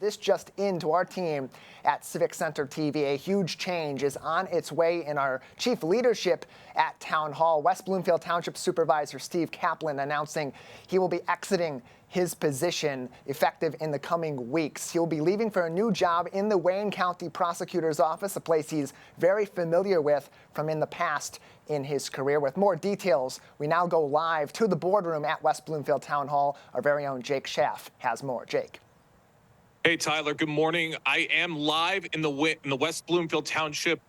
this just into our team at Civic Center TV. A huge change is on its way in our chief leadership at Town Hall. West Bloomfield Township Supervisor Steve Kaplan announcing he will be exiting his position effective in the coming weeks. He'll be leaving for a new job in the Wayne County Prosecutor's Office, a place he's very familiar with from in the past in his career. With more details, we now go live to the boardroom at West Bloomfield Town Hall. Our very own Jake Schaf has more. Jake. Hey, Tyler, good morning. I am live in the West Bloomfield Township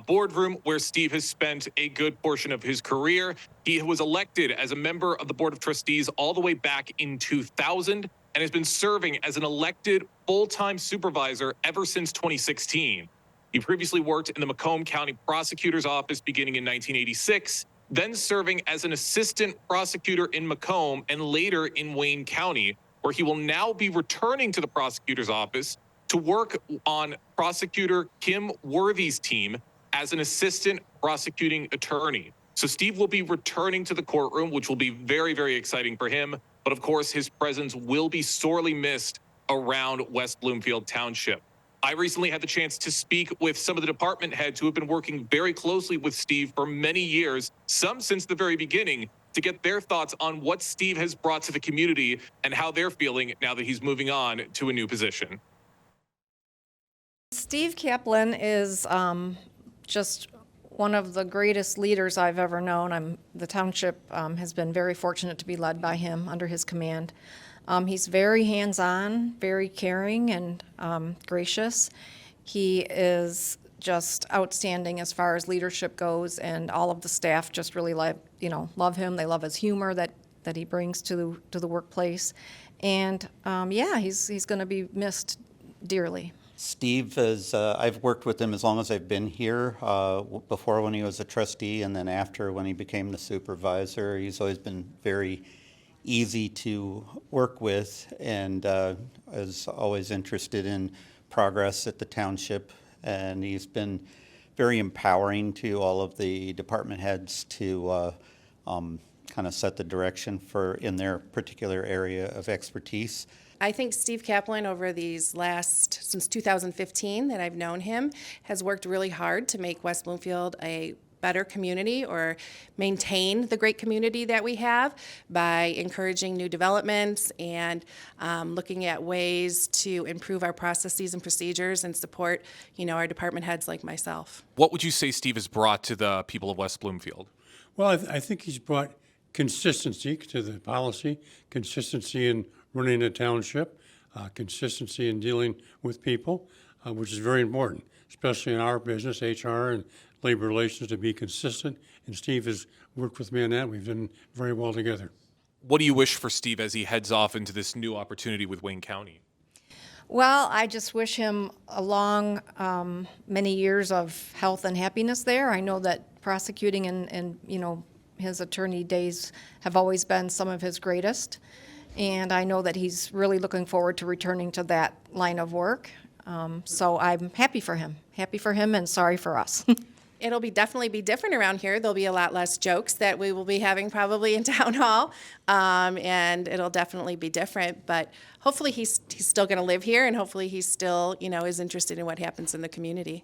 boardroom where Steve has spent a good portion of his career. He was elected as a member of the Board of Trustees all the way back in 2000 and has been serving as an elected full-time supervisor ever since 2016. He previously worked in the Macomb County Prosecutor's Office beginning in 1986, then serving as an assistant prosecutor in Macomb and later in Wayne County, where he will now be returning to the prosecutor's office to work on prosecutor Kim Worthy's team as an assistant prosecuting attorney. So Steve will be returning to the courtroom, which will be very, very exciting for him. But of course, his presence will be sorely missed around West Bloomfield Township. I recently had the chance to speak with some of the department heads who have been working very closely with Steve for many years, some since the very beginning, to get their thoughts on what Steve has brought to the community and how they're feeling now that he's moving on to a new position. Steve Kaplan is just one of the greatest leaders I've ever known. The township has been very fortunate to be led by him under his command. He's very hands-on, very caring and gracious. He is just outstanding as far as leadership goes, and all of the staff just really love him. They love his humor that he brings to the workplace, and yeah, he's going to be missed dearly. Steve is, I've worked with him as long as I've been here, before when he was a trustee and then after when he became the supervisor. He's always been very easy to work with and is always interested in progress at the township. And he's been very empowering to all of the department heads to kind of set the direction in their particular area of expertise. I think Steve Kaplan over since 2015 that I've known him, has worked really hard to make West Bloomfield a better community or maintain the great community that we have by encouraging new developments and looking at ways to improve our processes and procedures and support, our department heads like myself. What would you say Steve has brought to the people of West Bloomfield? Well, I think he's brought consistency to the policy, consistency in running a township, consistency in dealing with people, which is very important, especially in our business, HR and labor relations, to be consistent. And Steve has worked with me on that. We've done very well together. What do you wish for Steve as he heads off into this new opportunity with Wayne County? Well, I just wish him a long, many years of health and happiness there. I know that prosecuting and his attorney days have always been some of his greatest. And I know that he's really looking forward to returning to that line of work. So I'm happy for him and sorry for us. It'll definitely be different around here. There'll be a lot less jokes that we will be having probably in town hall, and it'll definitely be different. But hopefully he's still going to live here, and hopefully he's still is interested in what happens in the community.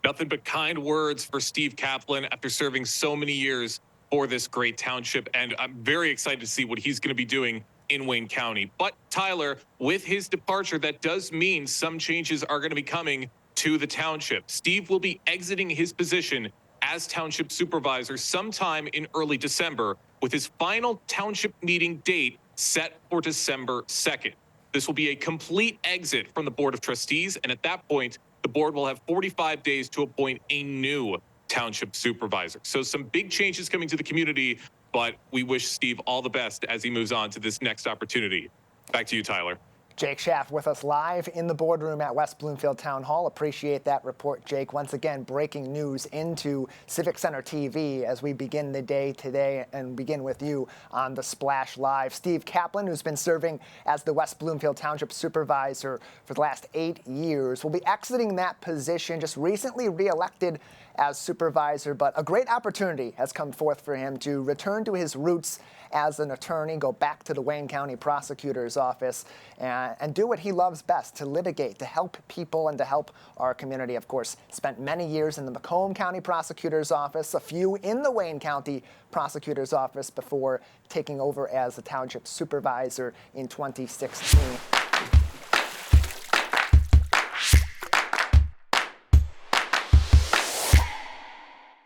Nothing but kind words for Steve Kaplan after serving so many years for this great township, and I'm very excited to see what he's going to be doing in Wayne County. But Tyler, with his departure, that does mean some changes are going to be coming to the township. Steve will be exiting his position as township supervisor sometime in early December, with his final township meeting date set for December 2nd. This will be a complete exit from the Board of Trustees, and at that point, the board will have 45 days to appoint a new township supervisor. So some big changes coming to the community, but we wish Steve all the best as he moves on to this next opportunity. Back to you, Tyler. Jake Schaf with us live in the boardroom at West Bloomfield Town Hall. Appreciate that report, Jake. Once again, breaking news into Civic Center TV as we begin the day today and begin with you on the Splash Live. Steve Kaplan, who's been serving as the West Bloomfield Township Supervisor for the last 8 years, will be exiting that position, just recently reelected as supervisor, but a great opportunity has come forth for him to return to his roots as an attorney, go back to the Wayne County Prosecutor's Office, and do what he loves best, to litigate, to help people and to help our community. Of course, spent many years in the Macomb County Prosecutor's Office, a few in the Wayne County Prosecutor's Office before taking over as the Township Supervisor in 2016.